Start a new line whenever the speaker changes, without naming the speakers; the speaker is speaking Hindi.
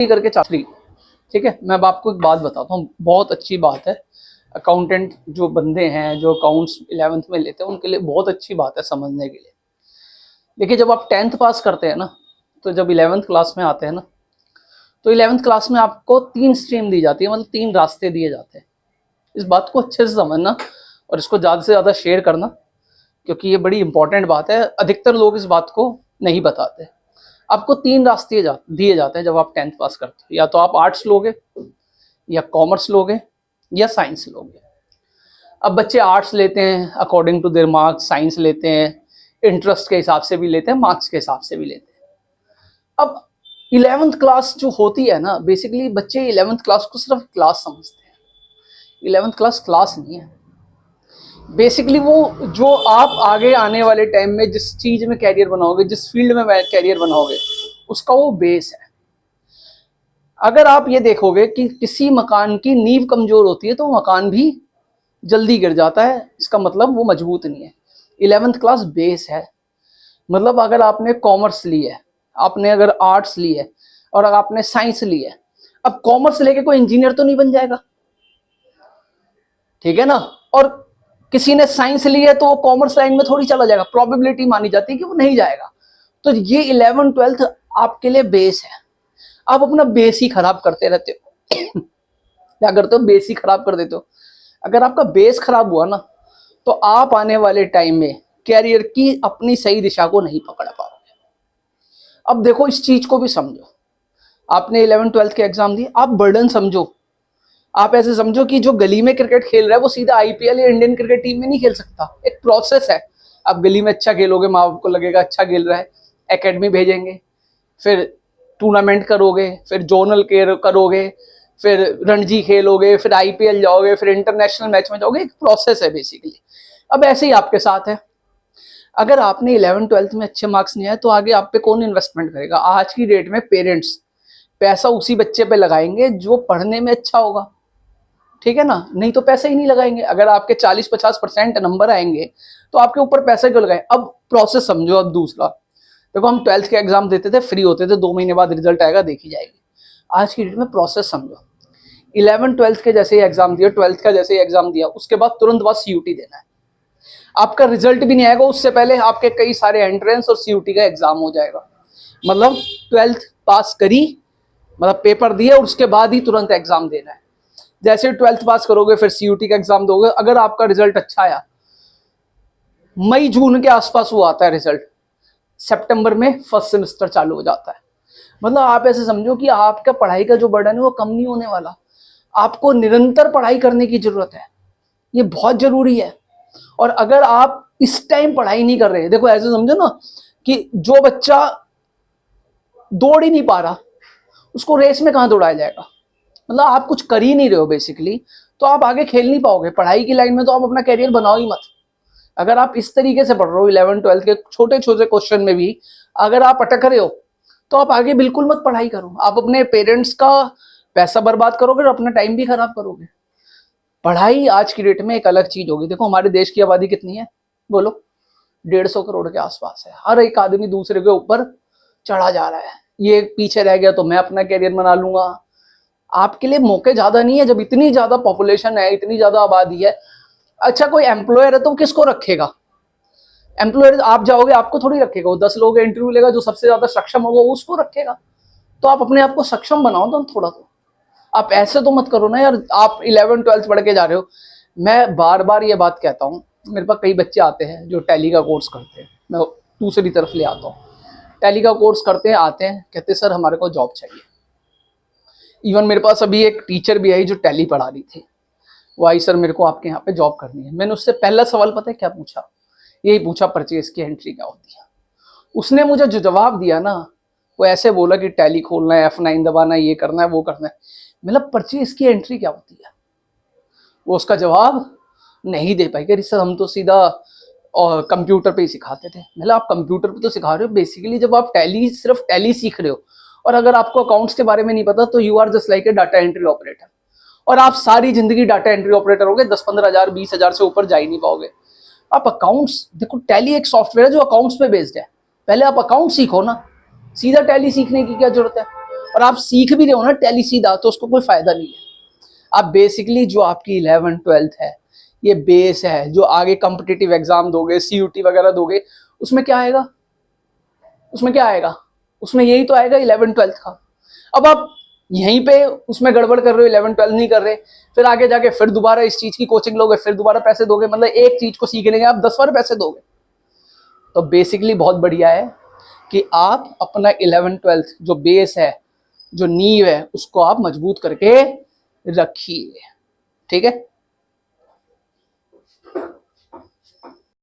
करके चाकरी। ठीक है, मैं अब आपको एक बात बताता हूँ, बहुत अच्छी बात है। अकाउंटेंट जो बंदे हैं, जो अकाउंट्स 11th में लेते हैं, उनके लिए बहुत अच्छी बात है समझने के लिए। देखिए, जब आप 10th पास करते हैं ना, तो जब 11th क्लास में आते हैं ना, तो 11th क्लास में आपको 3 स्ट्रीम दी जाती है, मतलब 3 रास्ते दिए जाते हैं। इस बात को अच्छे से समझना और इसको ज़्यादा से ज़्यादा शेयर करना, क्योंकि ये बड़ी इंपॉर्टेंट बात है। अधिकतर लोग इस बात को नहीं बताते। आपको 3 रास्ते दिए जाते हैं जब आप 10th पास करते हो। या तो आप आर्ट्स लोगे, या कॉमर्स लोगे, या साइंस लोगे। अब बच्चे आर्ट्स लेते हैं according to their marks, science लेते हैं इंटरेस्ट के हिसाब से भी लेते हैं, मार्क्स के हिसाब से भी लेते हैं। अब 11th क्लास जो होती है ना, बेसिकली बच्चे 11th क्लास को सिर्फ क्लास समझते हैं। 11th क्लास क्लास नहीं है। बेसिकली वो जो आप आगे आने वाले टाइम में जिस चीज में कैरियर बनाओगे, जिस फील्ड में कैरियर बनाओगे, उसका वो बेस है। अगर आप ये देखोगे कि किसी मकान की नींव कमजोर होती है तो मकान भी जल्दी गिर जाता है, इसका मतलब वो मजबूत नहीं है। 11th क्लास बेस है। मतलब अगर आपने कॉमर्स ली है, आपने अगर आर्ट्स ली है, और अगर आपने साइंस ली है, अब कॉमर्स लेके कोई इंजीनियर तो नहीं बन जाएगा, ठीक है ना। और किसी ने साइंस ली है तो वो कॉमर्स लाइन में थोड़ी चला जाएगा, प्रोबेबिलिटी मानी जाती है कि वो नहीं जाएगा। तो ये 11th 12th आपके लिए बेस है। आप अपना बेस ही खराब करते रहते हो। क्या करते हो? बेस ही खराब कर देते हो। अगर आपका बेस खराब हुआ ना, तो आप आने वाले टाइम में कैरियर की अपनी सही दिशा को नहीं पकड़ पाओगे। अब देखो, इस चीज को भी समझो। आपने 11th 12th के एग्जाम दिए, आप बर्डन समझो। आप ऐसे समझो कि जो गली में क्रिकेट खेल रहा है वो सीधा आईपीएल या इंडियन क्रिकेट टीम में नहीं खेल सकता। एक प्रोसेस है। आप गली में अच्छा खेलोगे, माँ बाप को लगेगा अच्छा खेल रहा है, एकेडमी भेजेंगे, फिर टूर्नामेंट करोगे, फिर जोनल करोगे, फिर रणजी खेलोगे, फिर आईपीएल जाओगे, फिर इंटरनेशनल मैच में जाओगे। एक प्रोसेस है बेसिकली। अब ऐसे ही आपके साथ है। अगर आपने 11th 12th में अच्छे मार्क्स नहीं आए तो आगे आप पे कौन इन्वेस्टमेंट करेगा? आज की डेट में पेरेंट्स पैसा उसी बच्चे पे लगाएंगे जो पढ़ने में अच्छा होगा, ठीक है ना। नहीं तो पैसे ही नहीं लगाएंगे। अगर आपके 40-50% नंबर आएंगे तो आपके ऊपर पैसे क्यों लगाए? अब प्रोसेस समझो। अब दूसरा देखो, हम 12th के एग्जाम देते थे, फ्री होते थे, 2 महीने बाद रिजल्ट आएगा, देखी जाएगी। आज की डेट में प्रोसेस समझो। 11th 12th के जैसे ही एग्जाम दिया, 12th का जैसे ही एग्जाम दिया, उसके बाद तुरंत बाद सीयूटी देना है। आपका रिजल्ट भी नहीं आएगा, उससे पहले आपके कई सारे एंट्रेंस और सीयूटी का एग्जाम हो जाएगा। मतलब 12th पास करी, मतलब पेपर दिए, और उसके बाद ही तुरंत एग्जाम देना है। जैसे 12th पास करोगे फिर सीयूटी का एग्जाम दोगे। अगर आपका रिजल्ट अच्छा आया, मई जून के आसपास वो आता है रिजल्ट, सितंबर में फर्स्ट सेमेस्टर चालू हो जाता है। मतलब आप ऐसे समझो कि आपका पढ़ाई का जो बर्डन है वो कम नहीं होने वाला। आपको निरंतर पढ़ाई करने की जरूरत है, ये बहुत जरूरी है। और अगर आप इस टाइम पढ़ाई नहीं कर रहे, देखो ऐसे समझो ना कि जो बच्चा दौड़ ही नहीं पा रहा, उसको रेस में कहां दौड़ाया जाएगा? मतलब आप कुछ कर ही नहीं रहे हो बेसिकली, तो आप आगे खेल नहीं पाओगे। पढ़ाई की लाइन में तो आप अपना कैरियर बनाओ ही मत। अगर आप इस तरीके से पढ़ रहे हो, 11th 12th के छोटे छोटे क्वेश्चन में भी अगर आप अटक रहे हो, तो आप आगे बिल्कुल मत पढ़ाई करो। आप अपने पेरेंट्स का पैसा बर्बाद करोगे और अपना टाइम भी खराब करोगे। पढ़ाई आज की डेट में एक अलग चीज होगी। देखो, हमारे देश की आबादी कितनी है बोलो? 150 करोड़ के आसपास है। हर एक आदमी दूसरे के ऊपर चढ़ा जा रहा है। ये पीछे रह गया तो मैं अपना कैरियर बना लूंगा। आपके लिए मौके ज्यादा नहीं है। जब इतनी ज्यादा पॉपुलेशन है, इतनी ज्यादा आबादी है, अच्छा कोई एम्प्लॉयर है तो किसको रखेगा? एम्प्लॉयर आप जाओगे, आपको थोड़ी रखेगा। वो 10 लोग इंटरव्यू लेगा, जो सबसे ज्यादा सक्षम होगा उसको रखेगा। तो आप अपने आप को सक्षम बनाओ तो थोड़ा। तो आप ऐसे तो मत करो ना यार। आप 11th 12th पढ़ के जा रहे हो। मैं बार बार ये बात कहता हूँ, मेरे पास कई बच्चे आते हैं जो टैली का कोर्स करते हैं, मैं दूसरी तरफ ले आता हूँ। टैली का कोर्स करते हैं, आते हैं, कहते सर हमारे को जॉब चाहिए। इवन मेरे पास अभी एक टीचर भी आई जो टैली पढ़ा रही थी। वो आई, सर मेरे को आपके यहाँ पे जॉब करनी है। मैंने उससे पहला सवाल पता है क्या पूछा? यही पूछा, परचेज की एंट्री क्या होती है। उसने मुझे जो जवाब दिया ना, वो ऐसे बोला कि टैली खोलना है, F9 दबाना है, ये करना है, वो करना है। मतलब परचेज की एंट्री क्या होती है, वो उसका जवाब नहीं दे पाई। कि सर हम तो सीधा और कंप्यूटर पे ही सिखाते थे। मतलब आप कंप्यूटर पे तो सिखा रहे हो, बेसिकली जब आप टैली, सिर्फ टैली सीख रहे हो, और अगर आपको अकाउंट्स के बारे में नहीं पता, तो you are just like a data entry operator. और आप सारी जिंदगी डाटा एंट्री ऑपरेटर होगे, 10-15 हज़ार 20 हज़ार से ऊपर जा ही नहीं पाओगे। आप अकाउंट्स देखो, टैली एक सॉफ्टवेयर है जो अकाउंट्स पे बेस्ड है। पहले आप अकाउंट सीखो ना, सीधा टैली सीखने की क्या जरूरत है? और आप सीख भी रहे हो ना टैली सीधा, तो उसको कोई फायदा नहीं है। आप बेसिकली जो आपकी 11th-12th है, ये बेस है। जो आगे कॉम्पिटिटिव एग्जाम दोगे, CUT वगैरह दोगे, उसमें क्या आएगा? उसमें क्या आएगा? उसमें यही तो आएगा 11th-12th का। अब आप यहीं पे उसमें गड़बड़ कर रहे हो, 11th-12th नहीं कर रहे, फिर आगे जाके फिर दोबारा इस चीज की कोचिंग लोगे, फिर दोबारा पैसे दोगे, मतलब एक चीज को सीखने के आप 10 बार पैसे दोगे। तो बेसिकली बहुत बढ़िया है कि आप अपना 11th-12th जो बेस है, जो नींव है, उसको आप मजबूत करके रखिए। ठीक है।